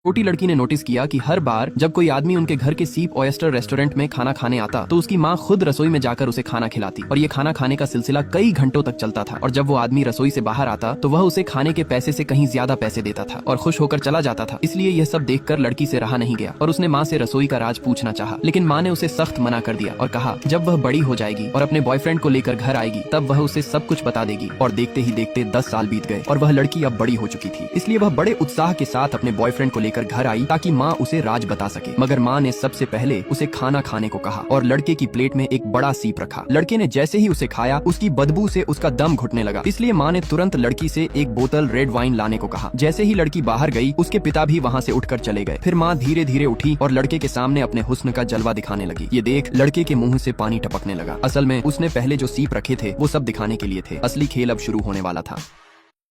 छोटी लड़की ने नोटिस किया कि हर बार जब कोई आदमी उनके घर के सीप ऑयस्टर रेस्टोरेंट में खाना खाने आता तो उसकी माँ खुद रसोई में जाकर उसे खाना खिलाती और ये खाना खाने का सिलसिला कई घंटों तक चलता था। और जब वो आदमी रसोई से बाहर आता तो वह उसे खाने के पैसे से कहीं ज्यादा पैसे देता था और खुश होकर चला जाता था। इसलिए यह सब देखकर लड़की से रहा नहीं गया और उसने माँ से रसोई का राज पूछना चाहा, लेकिन माँ ने उसे सख्त मना कर दिया और कहा जब वह बड़ी हो जाएगी और अपने बॉयफ्रेंड को लेकर घर आएगी तब वह उसे सब कुछ बता देगी। और देखते ही देखते 10 साल बीत गए और वह लड़की अब बड़ी हो चुकी थी। इसलिए वह बड़े उत्साह के साथ अपने बॉयफ्रेंड को लेकर घर आई ताकि माँ उसे राज बता सके। मगर माँ ने सबसे पहले उसे खाना खाने को कहा और लड़के की प्लेट में एक बड़ा सीप रखा। लड़के ने जैसे ही उसे खाया उसकी बदबू से उसका दम घुटने लगा। इसलिए माँ ने तुरंत लड़की से एक बोतल रेड वाइन लाने को कहा। जैसे ही लड़की बाहर गई उसके पिता भी वहाँ से उठकर चले गए। फिर माँ धीरे धीरे उठी और लड़के के सामने अपने हुस्न का जलवा दिखाने लगी। ये देख लड़के के मुंह से पानी टपकने लगा। असल में उसने पहले जो सीप रखे थे वो सब दिखाने के लिए थे। असली खेल अब शुरू होने वाला था।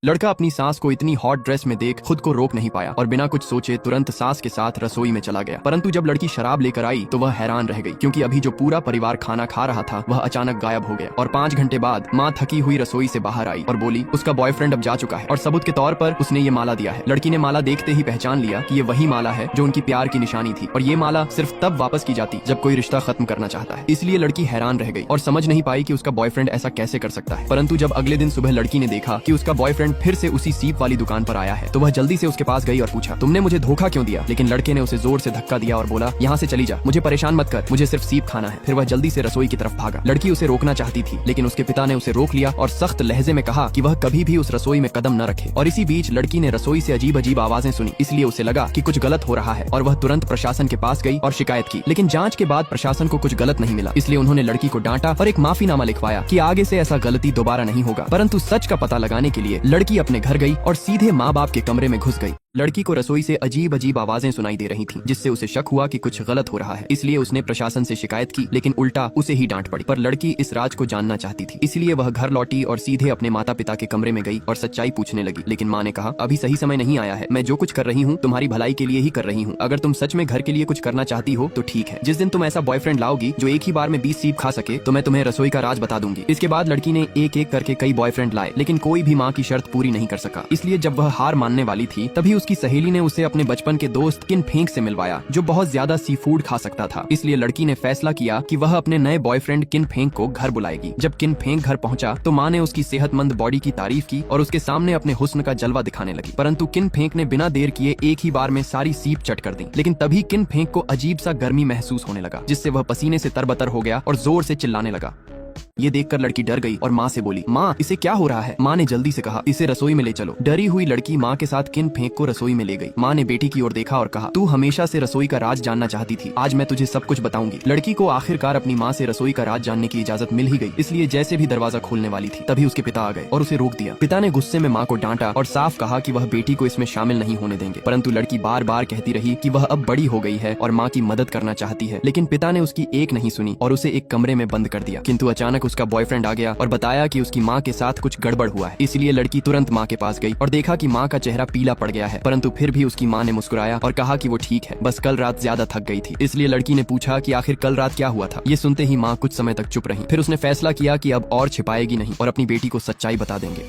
लड़का अपनी सास को इतनी हॉट ड्रेस में देख खुद को रोक नहीं पाया और बिना कुछ सोचे तुरंत सास के साथ रसोई में चला गया। परंतु जब लड़की शराब लेकर आई तो वह हैरान रह गई, क्योंकि अभी जो पूरा परिवार खाना खा रहा था वह अचानक गायब हो गया। और 5 घंटे बाद माँ थकी हुई रसोई से बाहर आई और बोली उसका बॉयफ्रेंड अब जा चुका है और सबूत के तौर पर उसने ये माला दिया है। लड़की ने माला देखते ही पहचान लिया कि ये वही माला है जो उनकी प्यार की निशानी थी और ये माला सिर्फ तब वापस की जाती जब कोई रिश्ता खत्म करना चाहता है। इसलिए लड़की हैरान रह गई और समझ नहीं पाई कि उसका बॉयफ्रेंड ऐसा कैसे कर सकता है। परंतु जब अगले दिन सुबह लड़की ने देखा कि उसका बॉयफ्रेंड फिर से उसी सीप वाली दुकान पर आया है तो वह जल्दी से उसके पास गई और पूछा तुमने मुझे धोखा क्यों दिया। लेकिन लड़के ने उसे जोर से धक्का दिया और बोला यहाँ से चली जा, मुझे परेशान मत कर, मुझे सिर्फ सीप खाना है। फिर वह जल्दी से रसोई की तरफ भागा। लड़की उसे रोकना चाहती थी लेकिन उसके पिता ने उसे रोक लिया और सख्त लहजे में कहा कि वह कभी भी उस रसोई में कदम न रखे। और इसी बीच लड़की ने रसोई से अजीब अजीब आवाजें सुनी, इसलिए उसे लगा कि कुछ गलत हो रहा है और वह तुरंत प्रशासन के पास गई और शिकायत की। लेकिन जांच के बाद प्रशासन को कुछ गलत नहीं मिला, इसलिए उन्होंने लड़की को डांटा और एक माफीनामा लिखवाया कि आगे से ऐसा गलती दोबारा नहीं होगा। परंतु सच का पता लगाने के लिए लड़की अपने घर गई और सीधे माँ बाप के कमरे में घुस गई। लड़की को रसोई से अजीब अजीब आवाजें सुनाई दे रही थीं, जिससे उसे शक हुआ कि कुछ गलत हो रहा है। इसलिए उसने प्रशासन से शिकायत की, लेकिन उल्टा उसे ही डांट पड़ी। पर लड़की इस राज को जानना चाहती थी, इसलिए वह घर लौटी और सीधे अपने माता पिता के कमरे में गई और सच्चाई पूछने लगी। लेकिन माँ ने कहा अभी सही समय नहीं आया है, मैं जो कुछ कर रही हूँ तुम्हारी भलाई के लिए ही कर रही हूँ। अगर तुम सच में घर के लिए कुछ करना चाहती हो तो ठीक है, जिस दिन तुम ऐसा बॉयफ्रेंड लाओगी जो एक ही बार में 20 सीप खा सके तो मैं तुम्हें रसोई का राज बता दूंगी। इसके बाद लड़की ने एक एक करके कई बॉयफ्रेंड लाए, लेकिन कोई भी माँ की शर्त पूरी नहीं कर सका। इसलिए जब वह हार मानने वाली थी तभी उसकी सहेली ने उसे अपने बचपन के दोस्त किन फेंक से मिलवाया, जो बहुत ज्यादा सी फूड खा सकता था। इसलिए लड़की ने फैसला किया कि वह अपने नए बॉयफ्रेंड किन फेंक को घर बुलाएगी। जब किन फेंक घर पहुंचा तो माँ ने उसकी सेहतमंद बॉडी की तारीफ की और उसके सामने अपने हुस्न का जलवा दिखाने लगी। परंतु किन फेंक ने बिना देर किए एक ही बार में सारी सीप चट कर दी। लेकिन तभी किन फेंक को अजीब सा गर्मी महसूस होने लगा, जिससे वह पसीने से तरबतर हो गया और जोर से चिल्लाने लगा। ये देखकर लड़की डर गई और माँ से बोली माँ इसे क्या हो रहा है। माँ ने जल्दी से कहा इसे रसोई में ले चलो। डरी हुई लड़की माँ के साथ किन फेंक को रसोई में ले गई। माँ ने बेटी की ओर देखा और कहा तू हमेशा से रसोई का राज जानना चाहती थी, आज मैं तुझे सब कुछ बताऊंगी। लड़की को आखिरकार अपनी माँ से रसोई का राज जानने की इजाजत मिल ही गई। इसलिए जैसे भी दरवाजा खोलने वाली थी तभी उसके पिता आ गए और उसे रोक दिया। पिता ने गुस्से में माँ को डांटा और साफ कहा कि वह बेटी को इसमें शामिल नहीं होने देंगे। परंतु लड़की बार बार कहती रही कि वह अब बड़ी हो गई है और माँ की मदद करना चाहती है। लेकिन पिता ने उसकी एक नहीं सुनी और उसे एक कमरे में बंद कर दिया। किंतु अचानक उसका बॉयफ्रेंड आ गया और बताया कि उसकी माँ के साथ कुछ गड़बड़ हुआ है। इसलिए लड़की तुरंत माँ के पास गई और देखा कि माँ का चेहरा पीला पड़ गया है। परंतु फिर भी उसकी माँ ने मुस्कुराया और कहा कि वो ठीक है, बस कल रात ज्यादा थक गई थी। इसलिए लड़की ने पूछा कि आखिर कल रात क्या हुआ था। ये सुनते ही माँ कुछ समय तक चुप रही। फिर उसने फैसला किया कि अब और छिपाएगी नहीं और अपनी बेटी को सच्चाई बता देंगे।